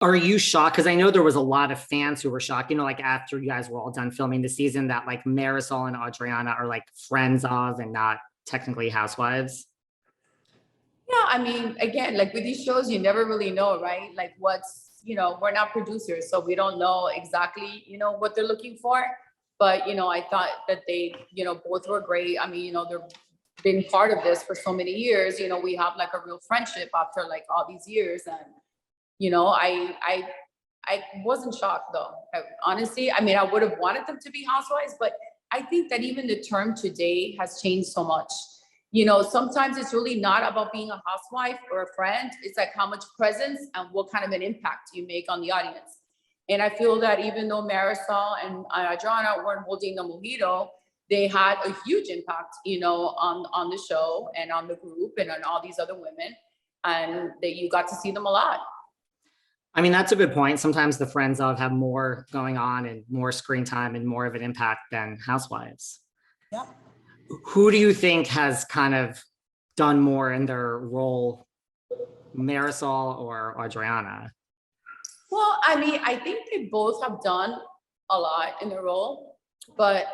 Are you shocked? Because I know there was a lot of fans who were shocked, like after you guys were all done filming the season, that like Marysol and Adriana are like friends of and not technically housewives. Yeah, I mean, again, like with these shows, you never really know, right? Like we're not producers, so we don't know exactly, what they're looking for. But, I thought that they, both were great. I mean, they've been part of this for so many years. We have like a real friendship after like all these years. And, I wasn't shocked though. Honestly, I mean, I would have wanted them to be housewives, but I think that even the term today has changed so much. Sometimes it's really not about being a housewife or a friend. It's like how much presence and what kind of an impact you make on the audience. And I feel that even though Marysol and Adriana weren't holding the mojito, they had a huge impact, on the show and on the group and on all these other women, and that you got to see them a lot. I mean, that's a good point. Sometimes the friends of have more going on and more screen time and more of an impact than housewives. Yeah. Who do you think has kind of done more in their role, Marysol or Adriana? Well, I mean, I think they both have done a lot in their role, but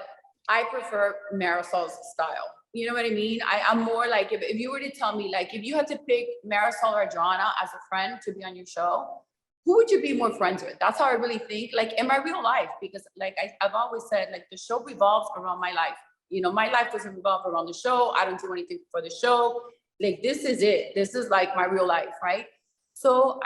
I prefer Marysol's style. You know what I mean? I'm more like, if you were to tell me, like, if you had to pick Marysol or Adriana as a friend to be on your show, who would you be more friends with? That's how I really think, like in my real life, because like I've always said, like the show revolves around my life. My life doesn't revolve around the show. I don't do anything for the show. Like, this is it. This is like my real life, right? So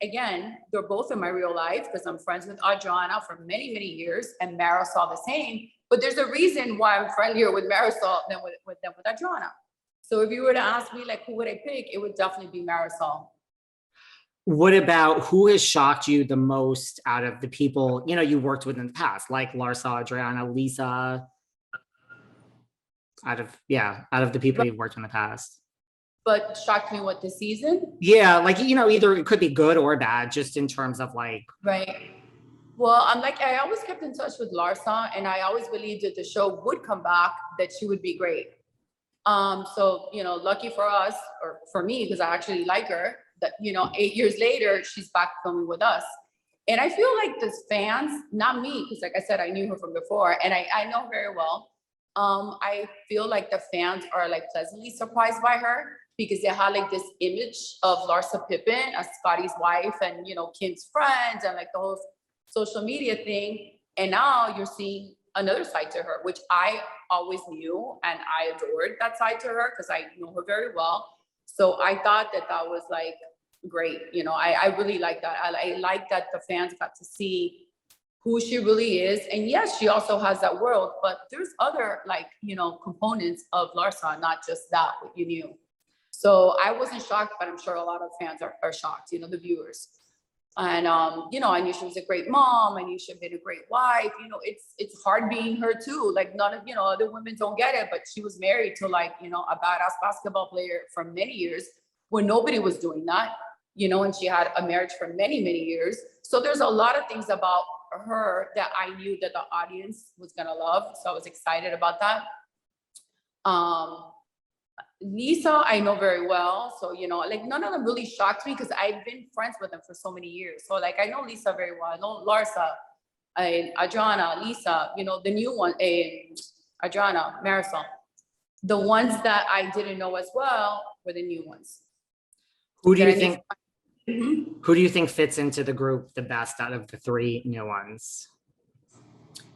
again, they're both in my real life because I'm friends with Adriana for many, many years, and Marysol the same. But there's a reason why I'm friendlier with Marysol than with Adriana. So if you were to ask me, like, who would I pick? It would definitely be Marysol. What about who has shocked you the most out of the people, you worked with in the past, like Larsa, Adriana, Lisa, out of the people you've worked in the past? But shocked me what, this season? Yeah, like, either it could be good or bad, just in terms of like. Right. Well, I always kept in touch with Larsa, and I always believed that the show would come back, that she would be great. So, lucky for us, or for me, because I actually like her, that, 8 years later, she's back filming with us. And I feel like the fans, not me, because like I said, I knew her from before, and I know very well. I feel like the fans are like pleasantly surprised by her, because they had like this image of Larsa Pippen as Scotty's wife and, Kim's friends and like the whole social media thing. And now you're seeing another side to her, which I always knew, and I adored that side to her because I know her very well. So I thought that was like great. I really like that. I like that the fans got to see who she really is. And yes, she also has that world, but there's other like, components of Larsa, not just that what you knew. So I wasn't shocked, but I'm sure a lot of fans are shocked, the viewers. And, I knew she was a great mom. I knew she'd been a great wife. It's hard being her too. Like none of, other women don't get it, but she was married to like, a badass basketball player for many years when nobody was doing that, and she had a marriage for many, many years. So there's a lot of things about her that I knew that the audience was going to love. So I was excited about that. Lisa, I know very well. So, like none of them really shocked me because I've been friends with them for so many years. So like, I know Lisa very well. I know Larsa, Adriana, Lisa, the new one, Adriana, Marysol. The ones that I didn't know as well were the new ones. Who do you think? Who do you think fits into the group the best out of the three new ones?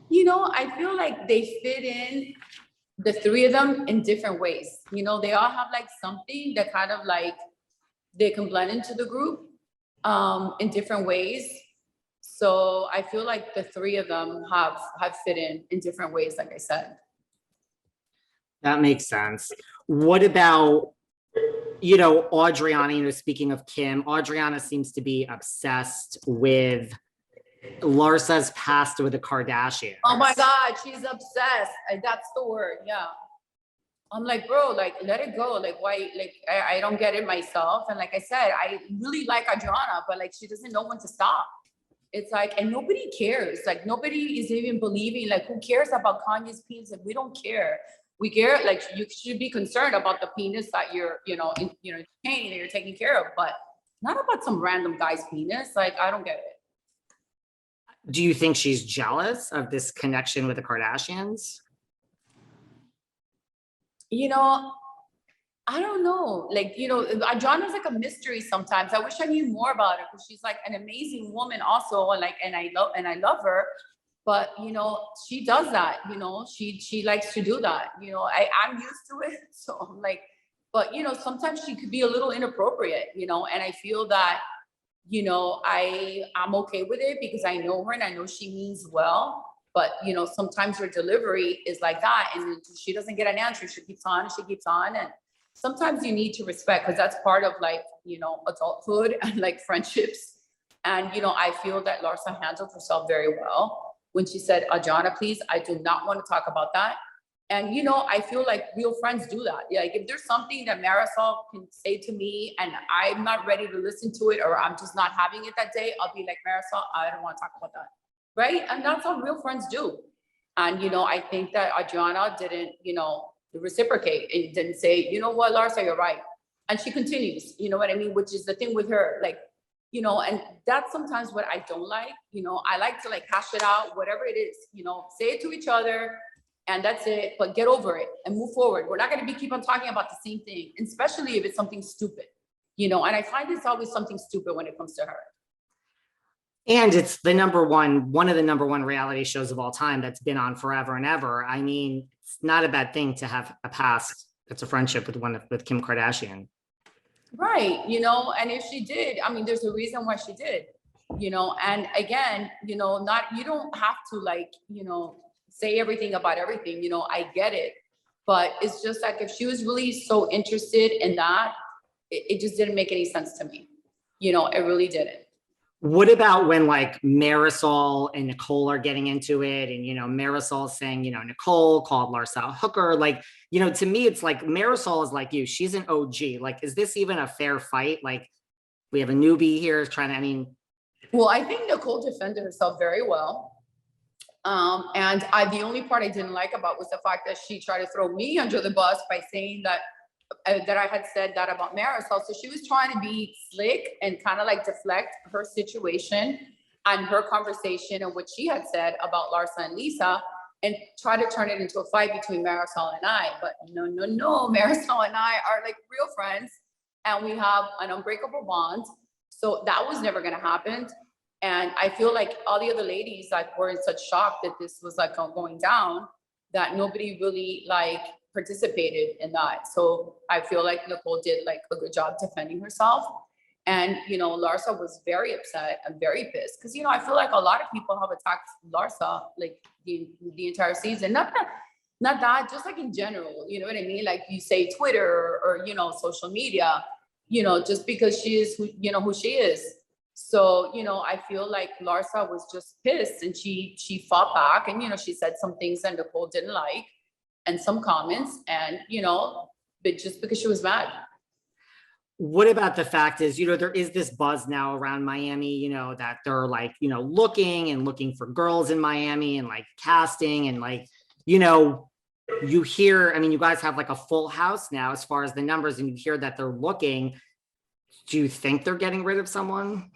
I feel like they fit in, the three of them, in different ways. They all have like something that kind of like they can blend into the group in different ways. So I feel like the three of them have fit in different ways, like I said. That makes sense. What about, Adriana, speaking of Kim, Adriana seems to be obsessed with Larsa's past with the Kardashians. Oh my God, she's obsessed. That's the word. Yeah. I'm like, bro, like, let it go. Like, why? Like, I don't get it myself. And like I said, I really like Adriana, but like, she doesn't know when to stop. It's like, and nobody cares. Like, nobody is even believing, like, who cares about Kanye's penis? Like, we don't care. We care, like, you should be concerned about the penis that you're, entertaining, that you're taking care of. But not about some random guy's penis. Like, I don't get it. Do you think she's jealous of this connection with the Kardashians? You know, I don't know. Like, you know, Adriana's like a mystery sometimes. I wish I knew more about her because she's like an amazing woman also. And like, and I love her. But you know, she does that, you know, she likes to do that. You know, I'm used to it. So I'm like, but you know, sometimes she could be a little inappropriate, you know, and I feel that, you know, I'm okay with it because I know her and I know she means well. But you know, sometimes her delivery is like that, and she doesn't get an answer. She keeps on, and sometimes you need to respect because that's part of like, you know, adulthood and like friendships. And you know, I feel that Larsa handled herself very well when she said, Adriana, please, I do not want to talk about that. And you know, I feel like real friends do that. Like if there's something that Marysol can say to me and I'm not ready to listen to it, or I'm just not having it that day, I'll be like, Marysol, I don't want to talk about that. Right? And that's how real friends do. And, you know, I think that Adriana didn't, you know, reciprocate and didn't say, you know what, Larsa, you're right. And she continues, you know what I mean? Which is the thing with her, like, you know, and that's sometimes what I don't like, you know, I like to like hash it out, whatever it is, you know, say it to each other and that's it, but get over it and move forward. We're not going to keep on talking about the same thing, especially if it's something stupid, you know, and I find it's always something stupid when it comes to her. And it's one of the number one reality shows of all time that's been on forever and ever. I mean, it's not a bad thing to have a past that's a friendship with Kim Kardashian. Right. You know, and if she did, I mean, there's a reason why she did, you know, and again, you know, you don't have to like, you know, say everything about everything, you know, I get it. But it's just like, if she was really so interested in that, it just didn't make any sense to me. You know, it really didn't. What about when like Marysol and Nicole are getting into it and, you know, Marysol saying, you know, Nicole called Larsa a hooker. Like, you know, to me, it's like Marysol is like you, she's an OG. Like, is this even a fair fight? Like we have a newbie here trying to, I mean. Well, I think Nicole defended herself very well. And the only part I didn't like about was the fact that she tried to throw me under the bus by saying that I had said that about Marysol. So she was trying to be slick and kind of like deflect her situation and her conversation and what she had said about Larsa and Lisa and try to turn it into a fight between Marysol and I. But no, Marysol and I are like real friends and we have an unbreakable bond. So that was never going to happen. And I feel like all the other ladies like were in such shock that this was like going down that nobody really like participated in that. So I feel like Nicole did like a good job defending herself. And, you know, Larsa was very upset and very pissed. Cause, you know, I feel like a lot of people have attacked Larsa like the entire season. Not that, just like in general, you know what I mean? Like you say Twitter or, you know, social media, you know, just because she is who, you know, who she is. So, you know, I feel like Larsa was just pissed and she fought back and, you know, she said some things that Nicole didn't like and some comments and, you know, but just because she was mad. What about the fact is, you know, there is this buzz now around Miami, you know, that they're like, you know, looking for girls in Miami and like casting and like, you know, you hear, I mean, you guys have like a full house now as far as the numbers and you hear that they're looking. Do you think they're getting rid of someone?